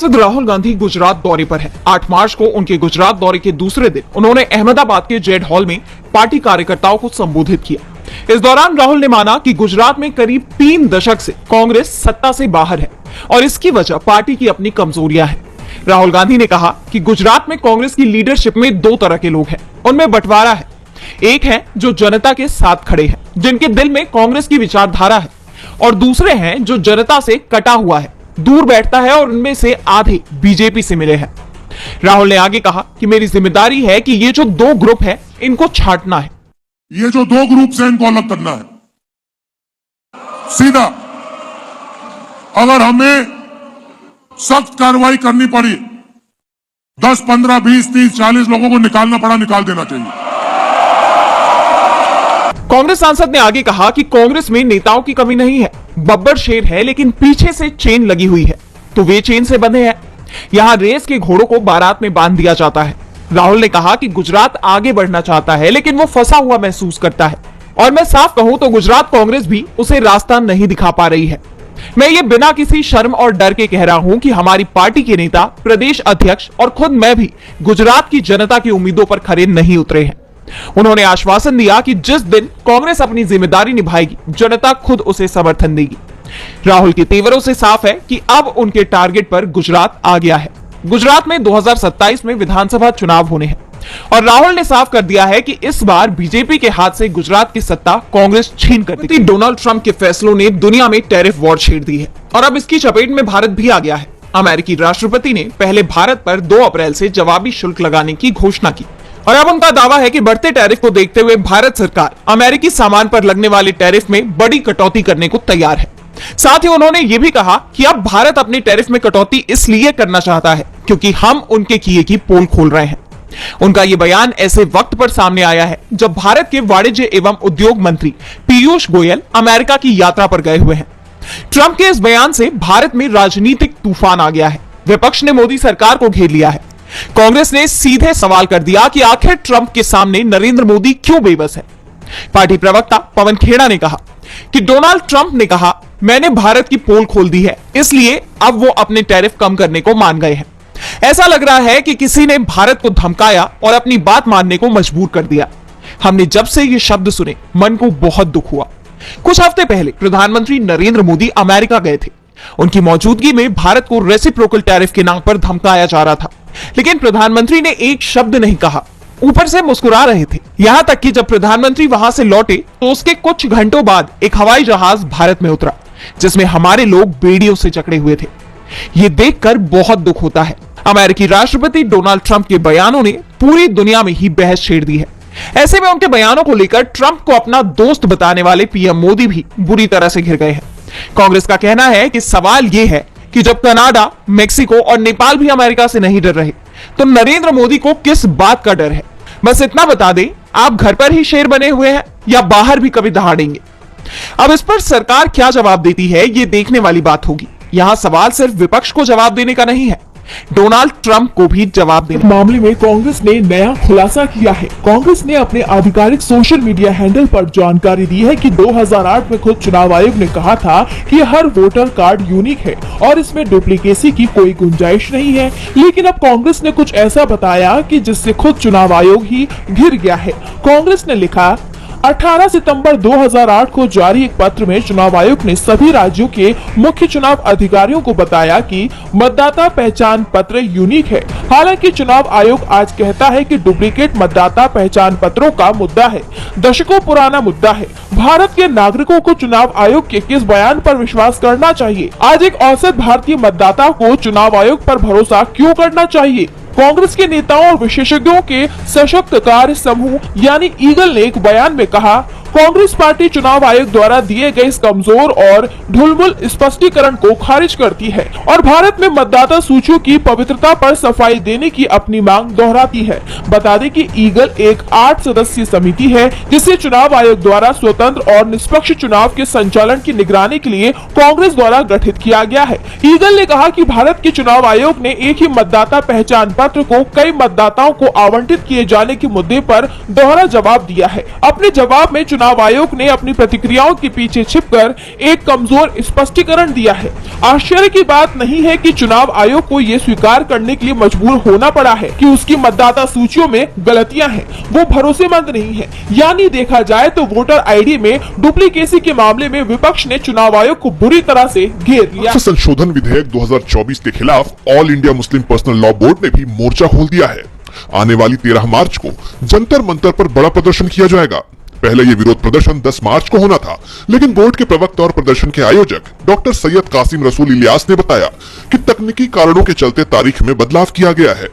सांसद राहुल गांधी गुजरात दौरे पर हैं। 8 मार्च को उनके गुजरात दौरे के दूसरे दिन उन्होंने अहमदाबाद के जेड हॉल में पार्टी कार्यकर्ताओं को संबोधित किया। इस दौरान राहुल ने माना कि गुजरात में करीब 3 दशक से कांग्रेस सत्ता से बाहर है और इसकी वजह पार्टी की अपनी कमजोरियां हैं। राहुल गांधी ने कहा कि गुजरात में कांग्रेस की लीडरशिप में 2 तरह के लोग हैं, उनमें बंटवारा है। एक है जो जनता के साथ खड़े हैं, जिनके दिल में कांग्रेस की विचारधारा है, और दूसरे हैं जो जनता से कटा हुआ है, दूर बैठता है, और उनमें से आधे बीजेपी से मिले हैं। राहुल ने आगे कहा कि मेरी जिम्मेदारी है कि ये जो 2 ग्रुप है इनको छांटना है। ये जो 2 ग्रुप से इनको अलग करना है सीधा। अगर हमें सख्त कार्रवाई करनी पड़ी, 10, 15, 20, 30, 40 लोगों को निकालना पड़ा, निकाल देना चाहिए। कांग्रेस सांसद ने आगे कहा कि कांग्रेस में नेताओं की कमी नहीं है, बब्बर शेर है, लेकिन पीछे से चेन लगी हुई है, तो वे चेन से बंधे हैं। यहां रेस के घोड़ों को बारात में बांध दिया जाता है। राहुल ने कहा कि गुजरात आगे बढ़ना चाहता है, लेकिन वो फंसा हुआ महसूस करता है, और मैं साफ कहूं तो गुजरात कांग्रेस भी उसे रास्ता नहीं दिखा पा रही है। मैं ये बिना किसी शर्म और डर के कह रहा हूं कि हमारी पार्टी के नेता, प्रदेश अध्यक्ष और खुद मैं भी गुजरात की जनता की उम्मीदों पर खरे नहीं उतरे हैं। उन्होंने आश्वासन दिया कि जिस दिन कांग्रेस अपनी जिम्मेदारी निभाएगी, जनता खुद उसे समर्थन देगी। राहुल के तेवरों से साफ है कि अब उनके टारगेट पर गुजरात आ गया है। गुजरात में 2027 में विधानसभा चुनाव होने हैं, और राहुल ने साफ कर दिया है कि इस बार बीजेपी के हाथ से गुजरात की सत्ता कांग्रेस छीन कर देगी। डोनाल्ड ट्रंप के फैसलों ने दुनिया में टैरिफ वॉर छेड़ दी है, और अब इसकी चपेट में भारत भी आ गया है। अमेरिकी राष्ट्रपति ने पहले भारत पर 2 अप्रैल से जवाबी शुल्क लगाने की घोषणा की, और अब उनका दावा है कि बढ़ते टैरिफ को देखते हुए भारत सरकार अमेरिकी सामान पर लगने वाले टैरिफ में बड़ी कटौती करने को तैयार है। साथ ही उन्होंने यह भी कहा कि अब भारत अपने टैरिफ में कटौती इसलिए करना चाहता है क्योंकि हम उनके किए की पोल खोल रहे हैं। उनका यह बयान ऐसे वक्त पर सामने आया है जब भारत के वाणिज्य एवं उद्योग मंत्री पीयूष गोयल अमेरिका की यात्रा पर गए हुए हैं। ट्रंप के इस बयान से भारत में राजनीतिक तूफान आ गया है। विपक्ष ने मोदी सरकार को घेर लिया है। कांग्रेस ने सीधे सवाल कर दिया कि आखिर ट्रंप के सामने नरेंद्र मोदी क्यों बेबस है। पार्टी प्रवक्ता पवन खेड़ा ने कहा कि डोनाल्ड ट्रंप ने कहा, मैंने भारत की पोल खोल दी है, इसलिए अब वो अपने टैरिफ कम करने को मान गए हैं। ऐसा लग रहा है कि किसी ने भारत को धमकाया और अपनी बात मानने को मजबूर कर दिया। हमने जब से ये शब्द सुने मन को बहुत दुख हुआ। कुछ हफ्ते पहले प्रधानमंत्री नरेंद्र मोदी अमेरिका गए थे। उनकी मौजूदगी में भारत को रेसिप्रोकल टैरिफ के नाम पर धमकाया जा रहा था, लेकिन प्रधानमंत्री ने एक शब्द नहीं कहा, ऊपर से मुस्कुरा रहे थे। यहां तक कि जब प्रधानमंत्री वहां से लौटे तो उसके कुछ घंटों बाद एक हवाई जहाज भारत में उतरा, जिसमें हमारे लोग बेड़ियों से जकड़े हुए थे। यह देखकर बहुत दुख होता है। अमेरिकी राष्ट्रपति डोनाल्ड ट्रंप के बयानों ने पूरी दुनिया में ही बहस छेड़ दी है। ऐसे में उनके बयानों को लेकर ट्रंप को अपना दोस्त बताने वाले पीएम मोदी भी बुरी तरह से घिर गए हैं। कांग्रेस का कहना है कि सवाल यह है कि जब कनाडा, मेक्सिको और नेपाल भी अमेरिका से नहीं डर रहे, तो नरेंद्र मोदी को किस बात का डर है। बस इतना बता दें, आप घर पर ही शेर बने हुए हैं या बाहर भी कभी दहाड़ेंगे। अब इस पर सरकार क्या जवाब देती है, ये देखने वाली बात होगी। यहां सवाल सिर्फ विपक्ष को जवाब देने का नहीं है, डोनाल्ड ट्रंप को भी जवाब देने। मामले में कांग्रेस ने नया खुलासा किया है। कांग्रेस ने अपने आधिकारिक सोशल मीडिया हैंडल पर जानकारी दी है कि 2008 में खुद चुनाव आयोग ने कहा था कि हर वोटर कार्ड यूनिक है और इसमें डुप्लीकेसी की कोई गुंजाइश नहीं है। लेकिन अब कांग्रेस ने कुछ ऐसा बताया कि जिससे खुद चुनाव आयोग ही घिर गया है। कांग्रेस ने लिखा, 18 सितंबर 2008 को जारी एक पत्र में चुनाव आयोग ने सभी राज्यों के मुख्य चुनाव अधिकारियों को बताया कि मतदाता पहचान पत्र यूनिक है। हालांकि चुनाव आयोग आज कहता है कि डुप्लीकेट मतदाता पहचान पत्रों का मुद्दा है, दशकों पुराना मुद्दा है। भारत के नागरिकों को चुनाव आयोग के किस बयान पर विश्वास करना चाहिए? आज एक औसत भारतीय मतदाता को चुनाव आयोग पर भरोसा क्यों करना चाहिए? कांग्रेस के नेताओं और विशेषज्ञों के सशक्त कार्य समूह यानी ईगल ने एक बयान में कहा, कांग्रेस पार्टी चुनाव आयोग द्वारा दिए गए इस कमजोर और ढुलमुल स्पष्टीकरण को खारिज करती है और भारत में मतदाता सूचियों की पवित्रता पर सफाई देने की अपनी मांग दोहराती है। बता दें कि ईगल एक 8 सदस्यीय समिति है जिसे चुनाव आयोग द्वारा स्वतंत्र और निष्पक्ष चुनाव के संचालन की निगरानी के लिए कांग्रेस द्वारा गठित किया गया है। ईगल ने कहा कि भारत के चुनाव आयोग ने एक ही मतदाता पहचान पत्र को कई मतदाताओं को आवंटित किए जाने के मुद्दे पर दोहरा जवाब दिया है। अपने जवाब में चुनाव आयोग ने अपनी प्रतिक्रियाओं के पीछे छिपकर एक कमजोर स्पष्टीकरण दिया है। आश्चर्य की बात नहीं है कि चुनाव आयोग को ये स्वीकार करने के लिए मजबूर होना पड़ा है कि उसकी मतदाता सूचियों में गलतियां हैं, वो भरोसेमंद नहीं है। यानी देखा जाए तो वोटर आईडी में डुप्लीकेसी के मामले में विपक्ष ने चुनाव आयोग को बुरी तरह से घेर लिया। संशोधन विधेयक 2024 के खिलाफ all India Muslim personal law board ने भी मोर्चा खोल दिया है। आने वाली 13 मार्च को जंतर मंतर पर बड़ा प्रदर्शन किया जाएगा। पहले ये विरोध प्रदर्शन 10 मार्च को होना था, लेकिन बोर्ड के प्रवक्ता और प्रदर्शन के आयोजक डॉक्टर सैयद कासिम रसूल इलियास ने बताया कि तकनीकी कारणों के चलते तारीख में बदलाव किया गया है।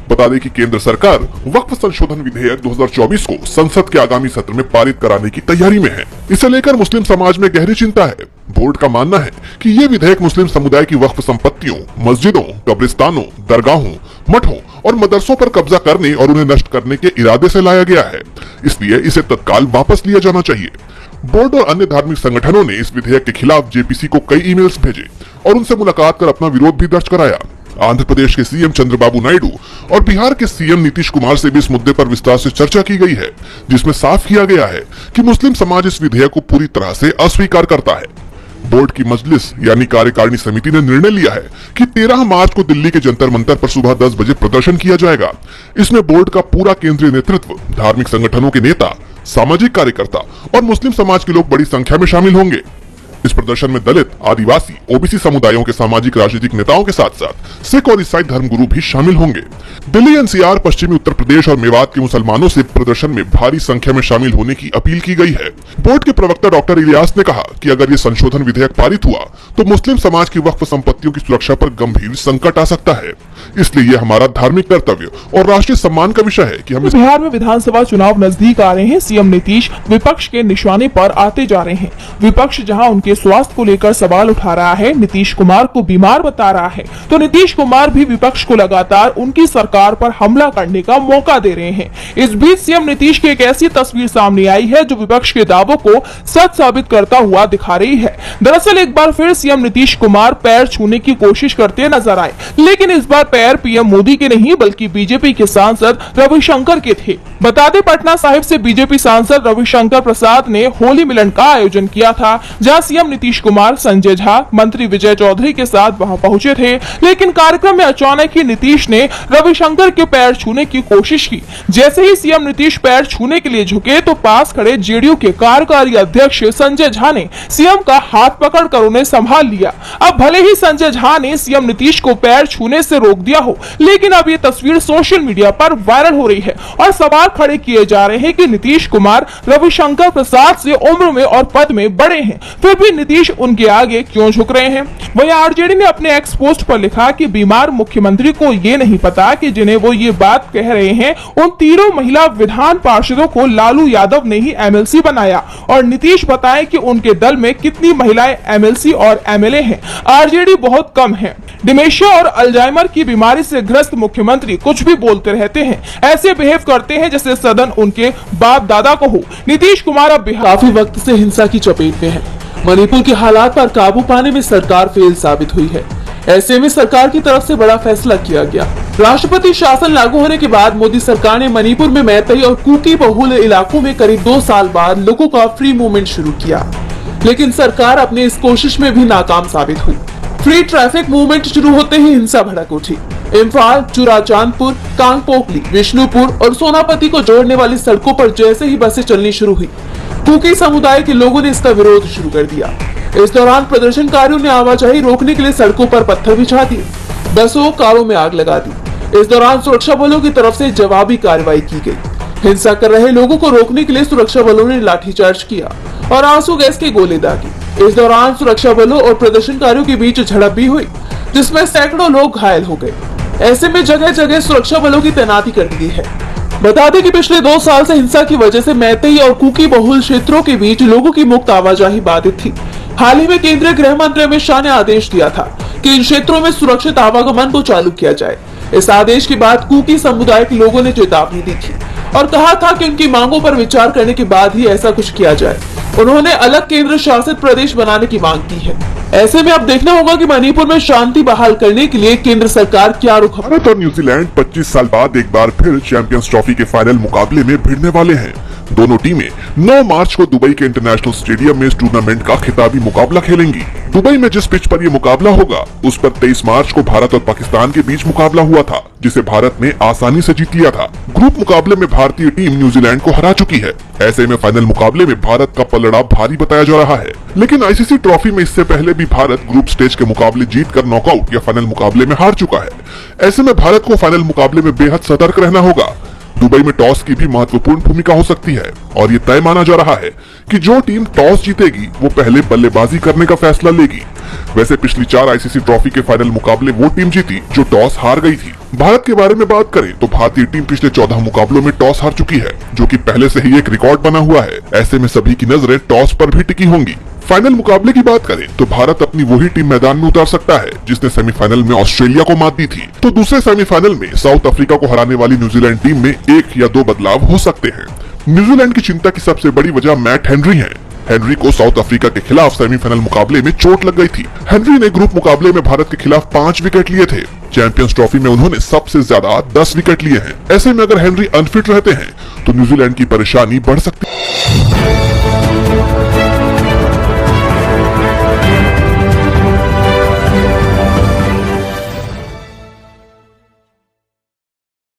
बता दें कि केंद्र सरकार वक्फ संशोधन विधेयक 2024 को संसद के आगामी सत्र में पारित कराने की तैयारी में है। इसे लेकर मुस्लिम समाज में गहरी चिंता है। बोर्ड का मानना है कि ये विधेयक मुस्लिम समुदाय की वक्फ संपत्तियों, मस्जिदों, कब्रिस्तानों, दरगाहों, मठों और मदरसों पर कब्जा करने और उन्हें नष्ट करने के इरादे से लाया गया है, इसलिए इसे तत्काल वापस लिया जाना चाहिए। बोर्ड और अन्य धार्मिक संगठनों ने इस विधेयक के खिलाफ जेपीसी को कई ईमेल्स भेजे और उनसे मुलाकात कर अपना विरोध भी दर्ज कराया। आंध्र प्रदेश के सीएम चंद्रबाबू नायडू और बिहार के सीएम नीतीश कुमार से भी इस मुद्दे पर विस्तार से चर्चा की गई है, जिसमें साफ किया गया है कि मुस्लिम समाज इस विधेयक को पूरी तरह से अस्वीकार करता है। बोर्ड की मजलिस यानी कार्यकारिणी समिति ने निर्णय लिया है कि 13 मार्च को दिल्ली के जंतर मंतर पर सुबह 10 बजे प्रदर्शन किया जाएगा। इसमें बोर्ड का पूरा केंद्रीय नेतृत्व, धार्मिक संगठनों के नेता, सामाजिक कार्यकर्ता और मुस्लिम समाज के लोग बड़ी संख्या में शामिल होंगे। इस प्रदर्शन में दलित, आदिवासी, ओबीसी समुदायों के सामाजिक राजनीतिक नेताओं के साथ साथ सिख और ईसाई धर्मगुरु भी शामिल होंगे। दिल्ली एनसीआर, पश्चिमी उत्तर प्रदेश और मेवात के मुसलमानों से प्रदर्शन में भारी संख्या में शामिल होने की अपील की गई है। बोर्ड के प्रवक्ता डॉक्टर इलियास ने कहा कि अगर ये संशोधन विधेयक पारित हुआ तो मुस्लिम समाज की वक्फ संपत्तियों की सुरक्षा पर गंभीर संकट आ सकता है। इसलिए ये हमारा धार्मिक कर्तव्य और राष्ट्रीय सम्मान का विषय है कि हम बिहार में विधानसभा चुनाव नजदीक आ रहे हैं। सीएम नीतीश विपक्ष के निशाने पर आते जा रहे हैं। विपक्ष जहां उनके स्वास्थ्य को लेकर सवाल उठा रहा है, नीतीश कुमार को बीमार बता रहा है, तो नीतीश कुमार भी विपक्ष को लगातार उनकी सरकार पर हमला करने का मौका दे रहे हैं। इस बीच सीएम नीतीश की एक ऐसी तस्वीर सामने आई है जो विपक्ष के दावों को सच साबित करता हुआ दिखा रही है। दरअसल एक बार फिर सीएम नीतीश कुमार पैर छूने की कोशिश करते नजर आए, लेकिन इस बार पैर पीएम मोदी के नहीं बल्कि बीजेपी के सांसद रविशंकर के थे। बता दें पटना साहिब से बीजेपी सांसद रविशंकर प्रसाद ने होली मिलन का आयोजन किया था, जहां सीएम नीतीश कुमार, संजय झा, मंत्री विजय चौधरी के साथ वहां पहुंचे थे। लेकिन कार्यक्रम में अचानक ही नीतीश ने रविशंकर के पैर छूने की कोशिश की। जैसे ही सीएम नीतीश पैर छूने के लिए झुके तो पास खड़े जेडीयू के कार्यकारी अध्यक्ष संजय झा ने सीएम का हाथ पकड़कर उन्हें संभाल लिया। अब भले ही संजय झा ने सीएम नीतीश को पैर छूने से रोक दिया हो, लेकिन अब ये तस्वीर सोशल मीडिया पर वायरल हो रही है और सवाल खड़े किए जा रहे हैं कि नीतीश कुमार रविशंकर प्रसाद से उम्र में और पद में बड़े हैं, फिर भी नीतीश उनके आगे क्यों झुक रहे हैं। वहीं आरजेडी ने अपने एक्स पोस्ट पर लिखा कि बीमार मुख्यमंत्री को ये नहीं पता कि जिन्हें वो ये बात कह रहे हैं उन तीनों महिला विधान पार्षदों को लालू यादव ने ही एमएलसी बनाया, और नीतीश बताएं कि उनके दल में कितनी महिलाएं एमएलसी और एमएलए हैं। आरजेडी बहुत कम है। डिमेंशिया और अल्जाइमर की बीमारी से ग्रस्त मुख्यमंत्री कुछ भी बोलते रहते हैं, ऐसे बिहेव करते हैं जैसे सदन उनके बाप दादा को हो। नीतीश कुमार अब काफी वक्त से हिंसा की चपेट में है। मणिपुर के हालात पर काबू पाने में सरकार फेल साबित हुई है। ऐसे में सरकार की तरफ से बड़ा फैसला किया गया। राष्ट्रपति शासन लागू होने के बाद मोदी सरकार ने मणिपुर में मैतेई और कुकी बहुल इलाकों में करीब 2 साल बाद लोगों का फ्री मूवमेंट शुरू किया, लेकिन सरकार अपने इस कोशिश में भी नाकाम साबित हुई। फ्री ट्रैफिक मूवमेंट शुरू होते ही हिंसा भड़क उठी। इम्फाल, चुराचांदपुर, कांगपोकली, विष्णुपुर और सोनापति को जोड़ने वाली सड़कों पर जैसे ही बसें चलनी शुरू हुई, कुकी समुदाय के लोगों ने इसका विरोध शुरू कर दिया। इस दौरान प्रदर्शनकारियों ने आवाजाही रोकने के लिए सड़कों पर पत्थर बिछा दिए, बसों, कारों में आग लगा दी। इस दौरान सुरक्षा बलों की तरफ से जवाबी कार्रवाई की गई। हिंसा कर रहे लोगों को रोकने के लिए सुरक्षा बलों ने लाठीचार्ज किया और आंसू गैस के गोले दागे। इस दौरान सुरक्षा बलों और प्रदर्शनकारियों के बीच झड़प भी हुई, जिसमें सैकड़ों लोग घायल हो गए। ऐसे में जगह जगह सुरक्षा बलों की तैनाती कर दी है। बता दें कि पिछले 2 साल से हिंसा की वजह से मैतेई और कुकी बहुल क्षेत्रों के बीच लोगों की मुक्त आवाजाही बाधित थी। हाल ही में केंद्रीय गृह मंत्री अमित शाह ने आदेश दिया था कि इन क्षेत्रों में सुरक्षित आवागमन को चालू किया जाए। इस आदेश के बाद कुकी समुदाय के लोगों ने चेतावनी दी थी और कहा था कि उनकी मांगों पर विचार करने के बाद ही ऐसा कुछ किया जाए। उन्होंने अलग केंद्र शासित प्रदेश बनाने की मांग की है। ऐसे में अब देखना होगा कि मणिपुर में शांति बहाल करने के लिए केंद्र सरकार क्या रुख। भारत और न्यूजीलैंड 25 साल बाद एक बार फिर चैंपियंस ट्रॉफी के फाइनल मुकाबले में भिड़ने वाले हैं। दोनों टीमें 9 मार्च को दुबई के इंटरनेशनल स्टेडियम में इस टूर्नामेंट का खिताबी मुकाबला खेलेंगी। दुबई में जिस पिच पर यह मुकाबला होगा उस पर 23 मार्च को भारत और पाकिस्तान के बीच मुकाबला हुआ था, जिसे भारत ने आसानी से जीत लिया था। ग्रुप मुकाबले में भारतीय टीम न्यूजीलैंड को हरा चुकी है। ऐसे में फाइनल मुकाबले में भारत का पलड़ा भारी बताया जा रहा है। लेकिन आईसीसी ट्रॉफी में इससे पहले भी भारत ग्रुप स्टेज के मुकाबले जीतकर नॉकआउट या फाइनल मुकाबले में हार चुका है। ऐसे में भारत को फाइनल मुकाबले में बेहद सतर्क रहना होगा। दुबई में टॉस की भी महत्वपूर्ण भूमिका हो सकती है और ये तय माना जा रहा है कि जो टीम टॉस जीतेगी वो पहले बल्लेबाजी करने का फैसला लेगी। वैसे पिछली 4 आईसीसी ट्रॉफी के फाइनल मुकाबले वो टीम जीती जो टॉस हार गई थी। भारत के बारे में बात करें तो भारतीय टीम पिछले 14 मुकाबलों में टॉस हार चुकी है, जो कि पहले से ही एक रिकॉर्ड बना हुआ है। ऐसे में सभी की नजरें टॉस पर भी टिकी होंगी। फाइनल मुकाबले की बात करें तो भारत अपनी वही टीम मैदान में उतार सकता है जिसने सेमीफाइनल में ऑस्ट्रेलिया को मात दी थी, तो दूसरे सेमीफाइनल में साउथ अफ्रीका को हराने वाली न्यूजीलैंड टीम में 1 या 2 बदलाव हो सकते हैं। न्यूजीलैंड की चिंता की सबसे बड़ी वजह मैट हेनरी है। हेनरी को साउथ अफ्रीका के खिलाफ सेमीफाइनल मुकाबले में चोट लग गई थी। हेनरी ने ग्रुप मुकाबले में भारत के खिलाफ 5 विकेट लिए थे। चैंपियंस ट्रॉफी में उन्होंने सबसे ज्यादा 10 विकेट लिए हैं। ऐसे में अगर हेनरी अनफिट रहते हैं तो न्यूजीलैंड की परेशानी बढ़ सकती है।